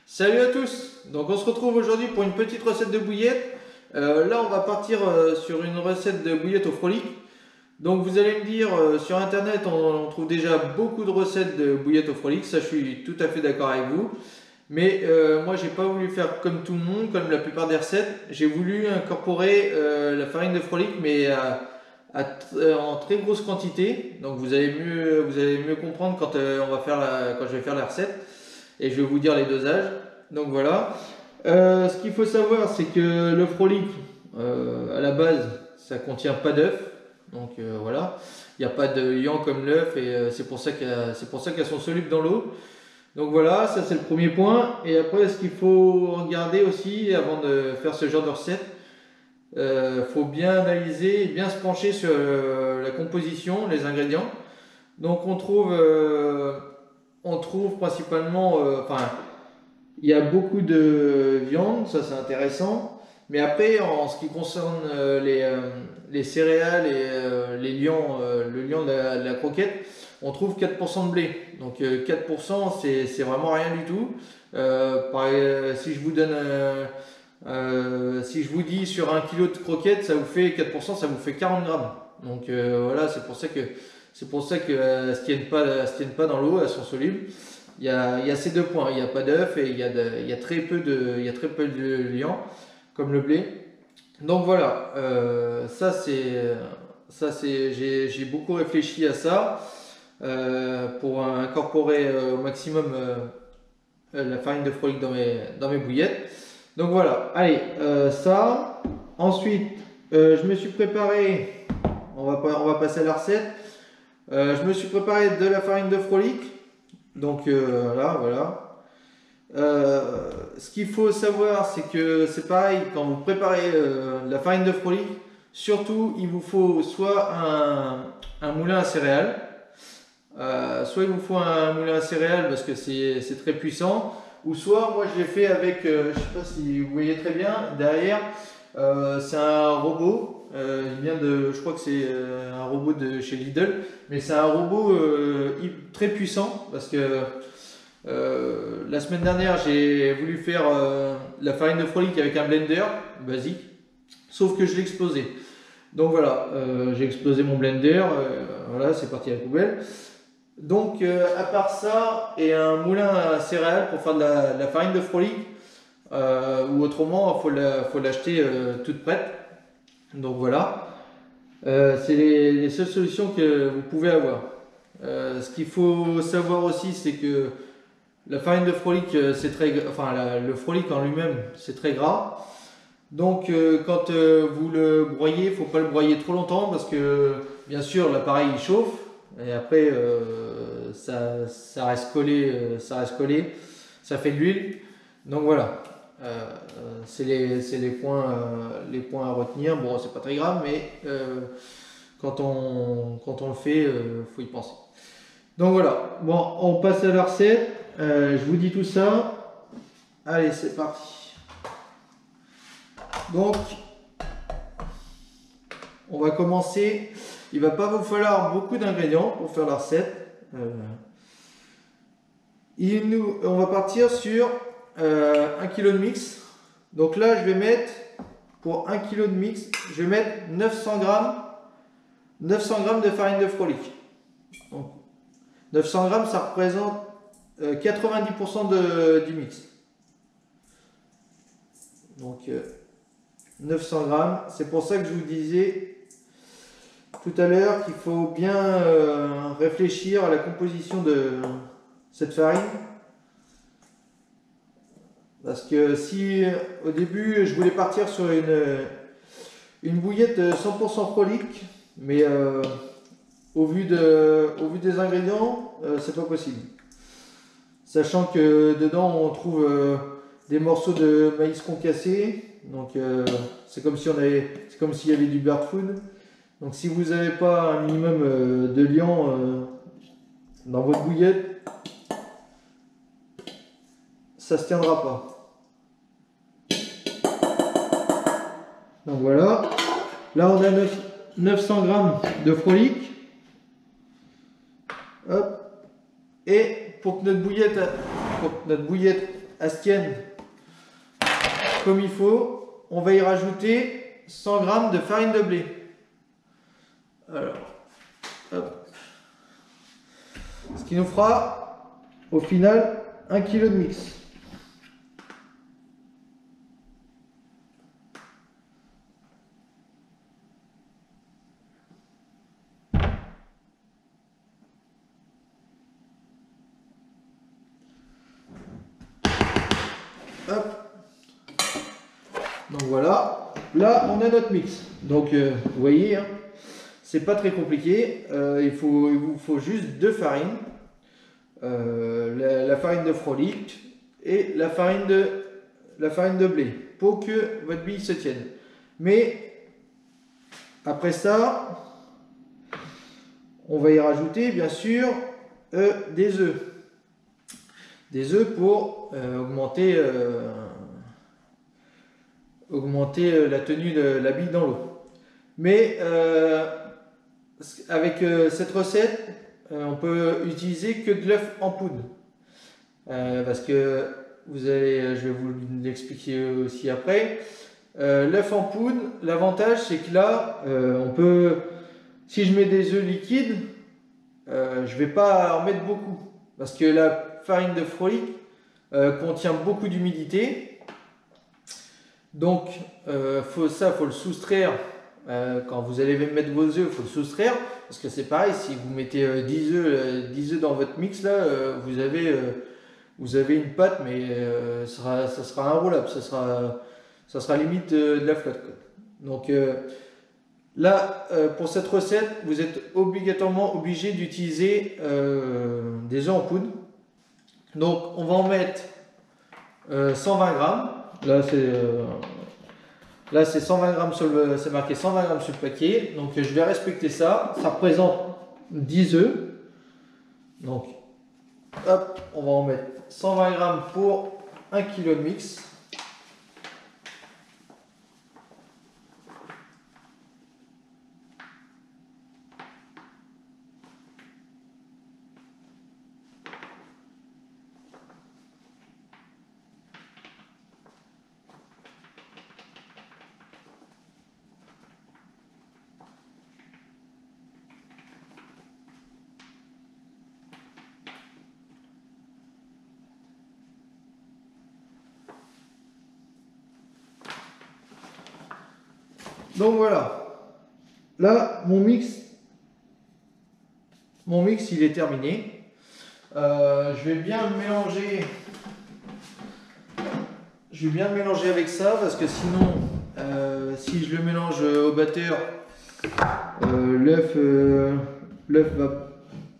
Salut à tous! Donc on se retrouve aujourd'hui pour une petite recette de bouillette. Là on va partir sur une recette de bouillette au frolic. Donc vous allez me dire, sur internet on trouve déjà beaucoup de recettes de bouillette au frolic, ça je suis tout à fait d'accord avec vous. Mais moi j'ai pas voulu faire comme tout le monde, comme la plupart des recettes. J'ai voulu incorporer la farine de frolic mais en très grosse quantité. Donc vous allez mieux comprendre quand, quand je vais faire la recette. Et je vais vous dire les dosages. Donc voilà. Ce qu'il faut savoir, c'est que le frolic, à la base, ça contient pas d'œuf. Donc voilà, il n'y a pas de liant comme l'œuf et c'est pour ça qu'elles sont solubles dans l'eau. Donc voilà, ça c'est le premier point. Et après, ce qu'il faut regarder aussi avant de faire ce genre de recette, faut bien analyser et bien se pencher sur la composition, les ingrédients. Donc on trouve principalement, il y a beaucoup de viande, ça c'est intéressant. Mais après, en ce qui concerne les céréales et le liant de la croquette, on trouve 4% de blé. Donc 4%, c'est vraiment rien du tout. Si je vous dis sur 1 kg de croquettes, ça vous fait 4%, ça vous fait 40 grammes. Donc voilà, c'est pour ça que elles se tiennent pas dans l'eau, elles sont solubles. Il y a ces deux points, il n'y a pas d'œuf et il y a très peu de liant, comme le blé. Donc voilà, j'ai beaucoup réfléchi à ça pour incorporer au maximum la farine de frolic dans mes bouillettes. Donc voilà, allez, ça. Ensuite, je me suis préparé, on va passer à la recette. Je me suis préparé de la farine de frolic. Donc voilà. Ce qu'il faut savoir, c'est que c'est pareil, quand vous préparez la farine de frolic, surtout il vous faut soit un moulin à céréales, soit il vous faut un moulin à céréales parce que c'est très puissant, ou soit moi je l'ai fait avec, je ne sais pas si vous voyez très bien, derrière, c'est un robot. Je crois que c'est un robot de chez Lidl, mais c'est un robot très puissant parce que la semaine dernière j'ai voulu faire la farine de frolic avec un blender basique, sauf que je l'ai explosé. Donc voilà, j'ai explosé mon blender, voilà, c'est parti à la poubelle. Donc à part ça et un moulin à céréales pour faire de la farine de frolic, ou autrement faut l'acheter toute prête. Donc voilà, c'est les seules solutions que vous pouvez avoir. Ce qu'il faut savoir aussi, c'est que la farine de frolic, le frolic en lui-même, c'est très gras. Donc quand vous le broyez, il ne faut pas le broyer trop longtemps parce que bien sûr l'appareil il chauffe et après ça reste collé, ça fait de l'huile. Donc voilà. C'est les points à retenir. Bon, c'est pas très grave, mais quand on le fait, faut y penser. Donc voilà. Bon, on passe à la recette. Je vous dis tout ça. Allez, c'est parti. Donc, on va commencer. Il va pas vous falloir beaucoup d'ingrédients pour faire la recette. On va partir sur 1 kg de mix. Donc là je vais mettre, pour 1 kg de mix, je vais mettre 900 g de farine de frolic. Donc, 900 g ça représente 90% du mix. Donc 900 g, c'est pour ça que je vous disais tout à l'heure qu'il faut bien réfléchir à la composition de cette farine. Parce que si au début je voulais partir sur une bouillette 100% frolic, mais au vu des ingrédients, c'est pas possible. Sachant que dedans on trouve des morceaux de maïs concassé, donc c'est comme s'il y avait du bird food. Donc si vous n'avez pas un minimum de liant dans votre bouillette, ça se tiendra pas. Donc voilà, là on a 900 g de frolic. Hop. Et pour que notre bouillette elle se tienne comme il faut, on va y rajouter 100 g de farine de blé. Alors, hop. Ce qui nous fera au final 1 kg de mix. Hop. Donc voilà, là on a notre mix. Donc vous voyez, hein, c'est pas très compliqué. Il vous faut juste deux farines, la farine de frolic et la farine de blé pour que votre bille se tienne. Mais après ça, on va y rajouter bien sûr des œufs. Des œufs pour augmenter la tenue de la bille dans l'eau. Mais avec cette recette, on peut utiliser que de l'œuf en poudre. Parce que je vais vous l'expliquer aussi après. L'œuf en poudre, l'avantage c'est que là, si je mets des œufs liquides, je vais pas en mettre beaucoup. Parce que la farine de frolic contient beaucoup d'humidité. Donc, faut le soustraire. Quand vous allez mettre vos œufs, il faut le soustraire. Parce que c'est pareil, si vous mettez 10 œufs dans votre mix, là, vous avez une pâte, mais ça sera inroulable. Ça sera limite de la flotte, quoi. Donc, là, pour cette recette, vous êtes obligatoirement obligé d'utiliser des œufs en poudre. Donc, on va en mettre 120 grammes. Là, c'est 120 grammes c'est marqué 120 grammes sur le paquet. Donc, je vais respecter ça. Ça représente 10 œufs. Donc, hop, on va en mettre 120 grammes pour 1 kg de mix. Donc voilà, là mon mix il est terminé. Je vais bien le mélanger. Avec ça parce que sinon, si je le mélange au batteur, l'œuf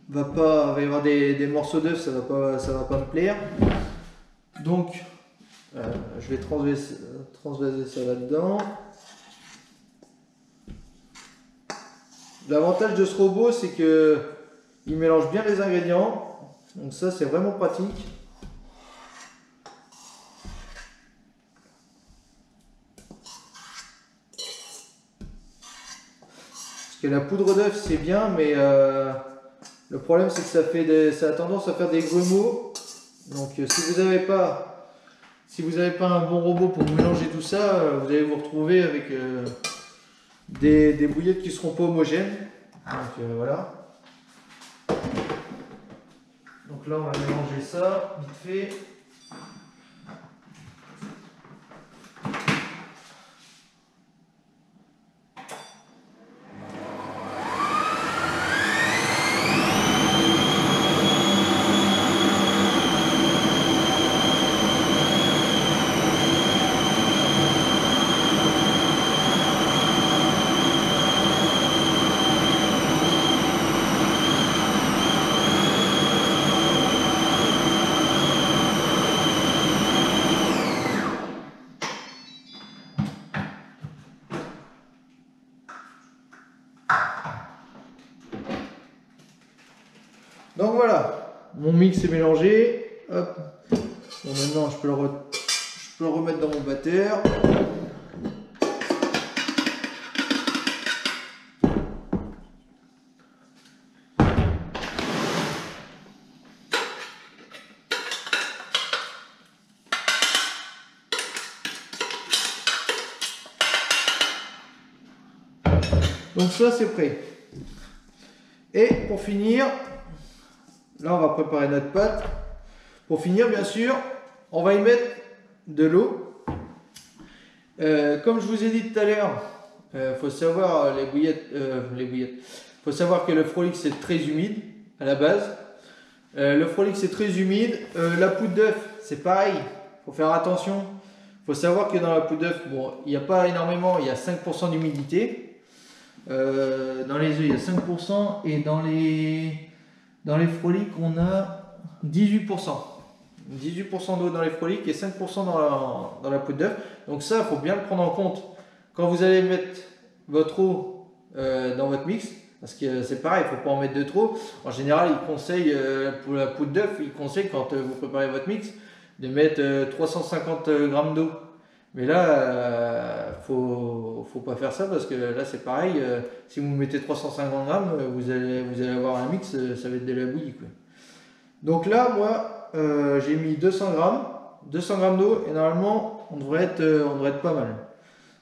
va y avoir des morceaux d'œuf, ça va pas me plaire. Donc, je vais transvaser ça là-dedans. L'avantage de ce robot, c'est que il mélange bien les ingrédients. Donc ça, c'est vraiment pratique. Parce que la poudre d'œuf, c'est bien, mais le problème, c'est que ça a tendance à faire des grumeaux. Donc si vous n'avez pas un bon robot pour mélanger tout ça, vous allez vous retrouver avec des bouillettes qui ne seront pas homogènes. Donc voilà. Donc là on va mélanger ça vite fait. Donc voilà, mon mix est mélangé. Hop. Bon, maintenant je peux le remettre dans mon batteur. Donc ça c'est prêt. Et pour finir, là on va préparer notre pâte. Pour finir bien sûr, on va y mettre de l'eau. Comme je vous ai dit tout à l'heure, faut savoir faut savoir que le Frolic c'est très humide à la base. Le Frolic c'est très humide. La poudre d'œuf c'est pareil, faut faire attention. Faut savoir que dans la poudre d'œuf, bon, il n'y a pas énormément, il y a 5% d'humidité. Dans les œufs, il y a 5% et dans les Frolic, on a 18%. 18% d'eau dans les Frolic et 5% dans la poudre d'œuf. Donc ça, il faut bien le prendre en compte quand vous allez mettre votre eau dans votre mix. Parce que c'est pareil, il ne faut pas en mettre de trop. En général, ils conseillent, pour la poudre d'œuf, ils conseillent quand vous préparez votre mix, de mettre 350 g d'eau. Mais là, faut pas faire ça parce que là c'est pareil, si vous mettez 350 g, vous allez avoir un mix, ça va être de la bouillie, quoi. Donc là, moi, j'ai mis 200 g d'eau et normalement, on devrait être pas mal.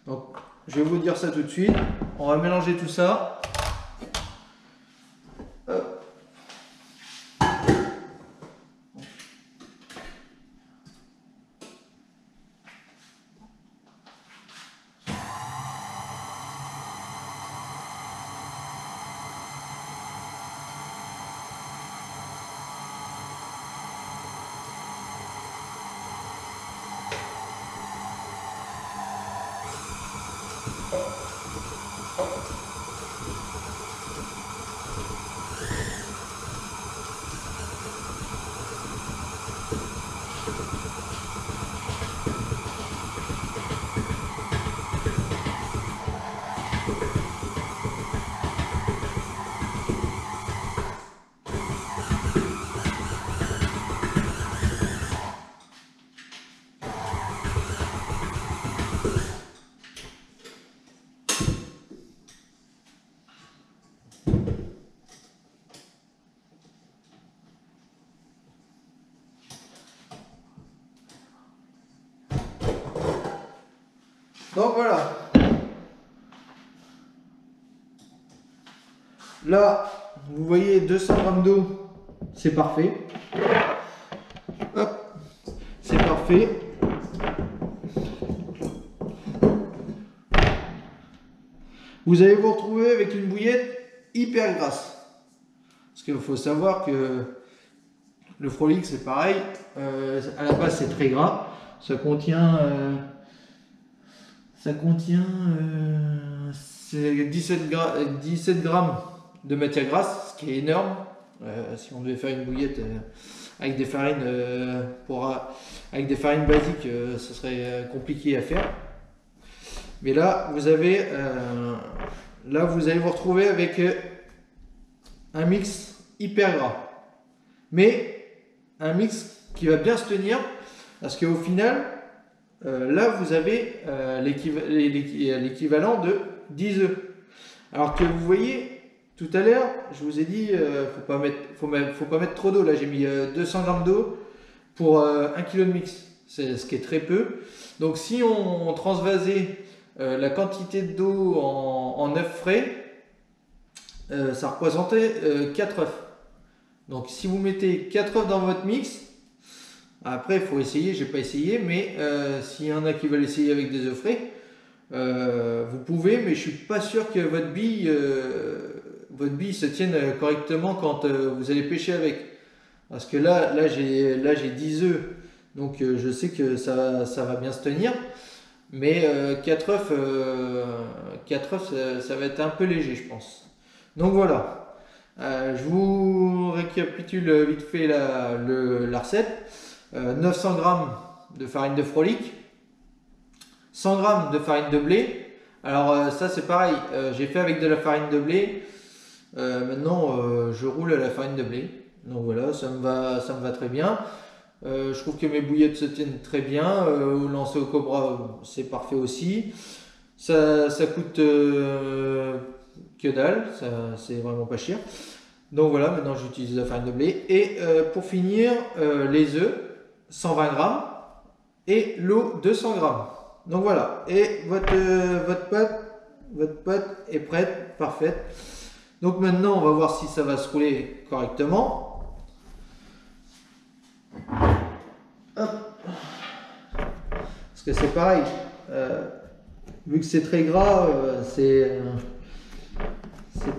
Donc, je vais vous dire ça tout de suite. On va mélanger tout ça. Hop. Donc voilà. Là, vous voyez 200 g d'eau, c'est parfait. Hop, c'est parfait. Vous allez vous retrouver avec une bouillette hyper grasse. Parce qu'il faut savoir que le Frolic c'est pareil, à la base c'est très gras. Ça contient 17 grammes de matière grasse, ce qui est énorme. Si on devait faire une bouillette avec des farines basiques, ce serait compliqué à faire. Mais là, vous allez vous retrouver avec un mix hyper gras. Mais un mix qui va bien se tenir, parce qu'au final, là, vous avez l'équivalent de 10 œufs. Alors que vous voyez, tout à l'heure, je vous ai dit, faut pas mettre trop d'eau. Là, j'ai mis 200 g d'eau pour 1 kg de mix, ce qui est très peu. Donc, si on transvasait la quantité d'eau en œufs frais, ça représentait 4 œufs. Donc, si vous mettez 4 œufs dans votre mix, après, il faut essayer, j'ai pas essayé, mais s'il y en a qui veulent essayer avec des œufs frais, vous pouvez, mais je suis pas sûr que votre bille se tienne correctement quand vous allez pêcher avec. Parce que là j'ai 10 œufs, donc je sais que ça va bien se tenir, mais 4 œufs, ça va être un peu léger, je pense. Donc voilà, je vous récapitule vite fait la recette. 900 g de farine de Frolic, 100 g de farine de blé. Alors ça c'est pareil, j'ai fait avec de la farine de blé. Maintenant je roule à la farine de blé. Donc voilà, ça me va très bien. Je trouve que mes bouillettes se tiennent très bien. Au lancer au Cobra, c'est parfait aussi. Ça coûte que dalle, c'est vraiment pas cher. Donc voilà, maintenant j'utilise la farine de blé. Et pour finir, les œufs, 120 g et l'eau 200 g. Donc voilà, et votre pâte, votre pâte est prête, parfaite. Donc maintenant, on va voir si ça va se rouler correctement. Hop. Parce que c'est pareil, vu que c'est très gras, c'est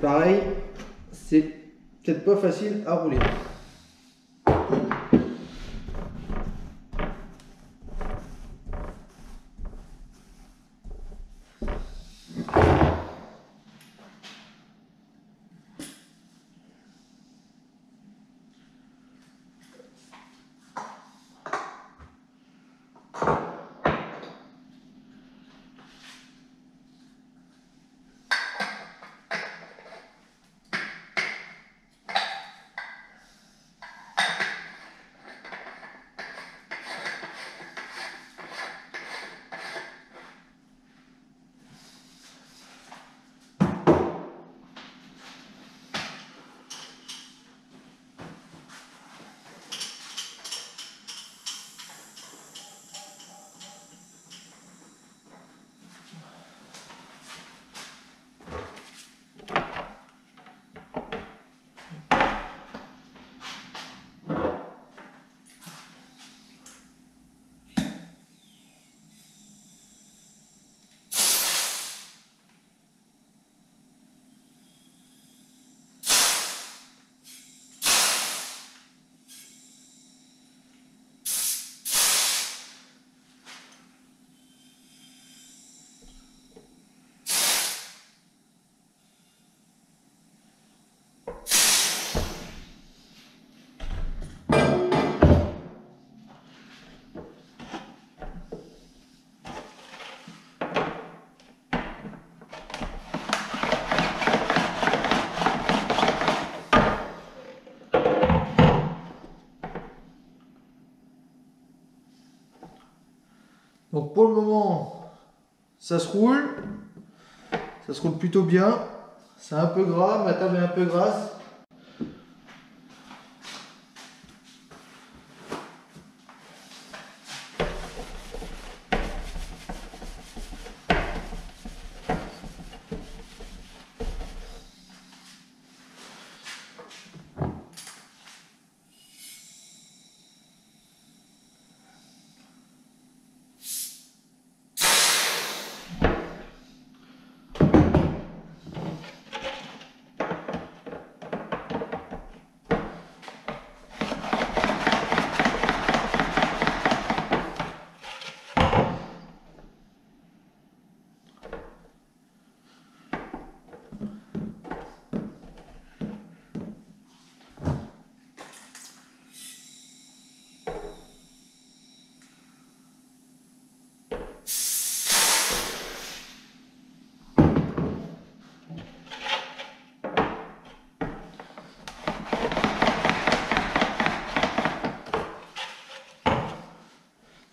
pareil, c'est peut-être pas facile à rouler. Donc pour le moment, ça se roule plutôt bien. C'est un peu gras, ma table est un peu grasse.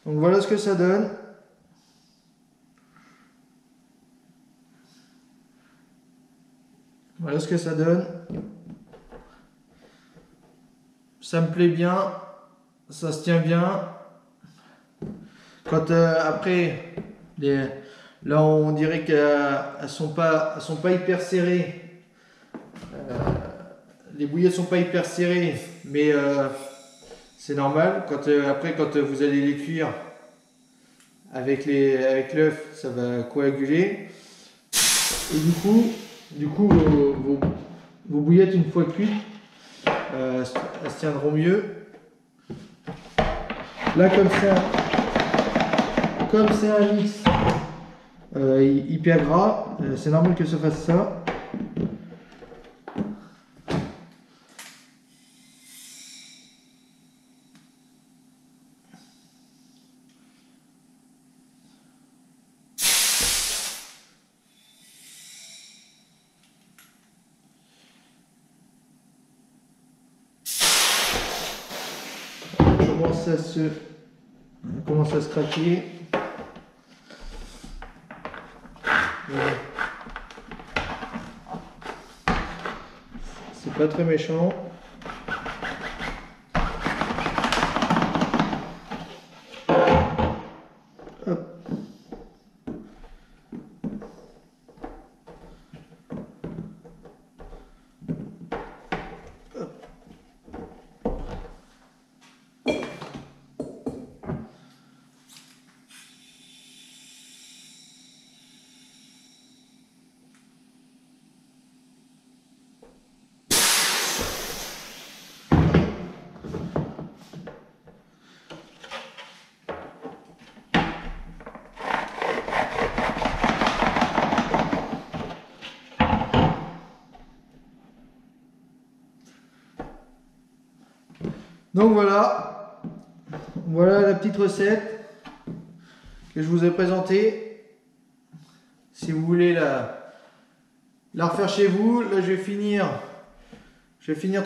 Donc voilà ce que ça donne. Voilà ce que ça donne. Ça me plaît bien. Ça se tient bien. Quand après, là on dirait qu'elles sont pas hyper serrées. Les bouillettes sont pas hyper serrées, mais c'est normal. Après, quand vous allez les cuire avec l'œuf, ça va coaguler. Et du coup vos bouillettes, une fois cuites, elles se tiendront mieux. Là, comme c'est un mix hyper gras, c'est normal que ça fasse ça. Commence à se craquer. C'est pas très méchant. Hop. Donc voilà, voilà la petite recette que je vous ai présentée. Si vous voulez la refaire chez vous, là je vais finir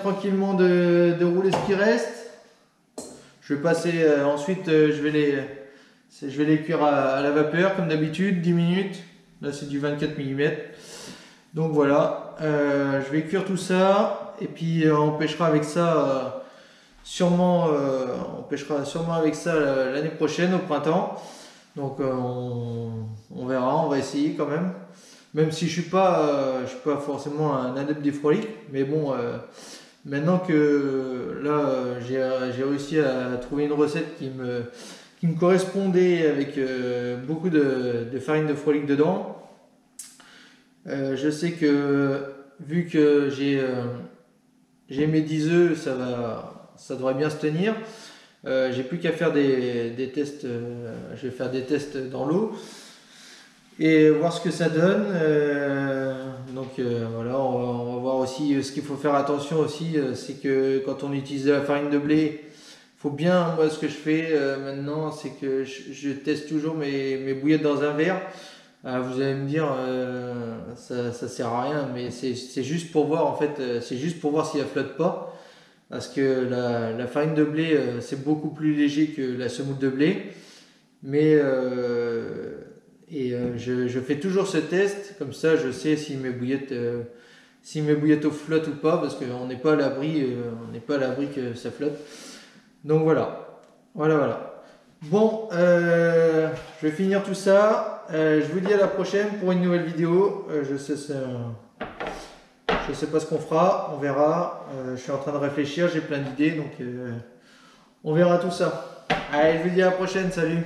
tranquillement de rouler ce qui reste. Je vais passer ensuite, je vais les cuire à la vapeur comme d'habitude, 10 minutes. Là c'est du 24 mm. Donc voilà, je vais cuire tout ça et puis on pêchera avec ça sûrement, avec ça l'année prochaine au printemps. Donc on verra, on va essayer quand même. Même si je suis pas forcément un adepte des frolics, mais bon, maintenant que là j'ai réussi à trouver une recette qui me correspondait avec beaucoup de farine de frolic dedans. Je sais que vu que j'ai mes 10 œufs, ça devrait bien se tenir. J'ai plus qu'à faire des tests. Je vais faire des tests dans l'eau et voir ce que ça donne. Voilà, on va voir aussi ce qu'il faut faire attention aussi, c'est que quand on utilise de la farine de blé, faut bien, moi ce que je fais maintenant, c'est que je teste toujours mes bouillettes dans un verre. Vous allez me dire, ça sert à rien, mais c'est juste pour voir en fait, c'est juste pour voir si elle flotte pas. Parce que la farine de blé, c'est beaucoup plus léger que la semoule de blé. Mais je fais toujours ce test, comme ça je sais si mes bouillettes flottent ou pas, parce qu'on n'est pas à l'abri, que ça flotte. Donc voilà, voilà. Bon, je vais finir tout ça. Je vous dis à la prochaine pour une nouvelle vidéo. Je sais pas ce qu'on fera, on verra. Je suis en train de réfléchir, j'ai plein d'idées, donc on verra tout ça. Allez, je vous dis à la prochaine, salut!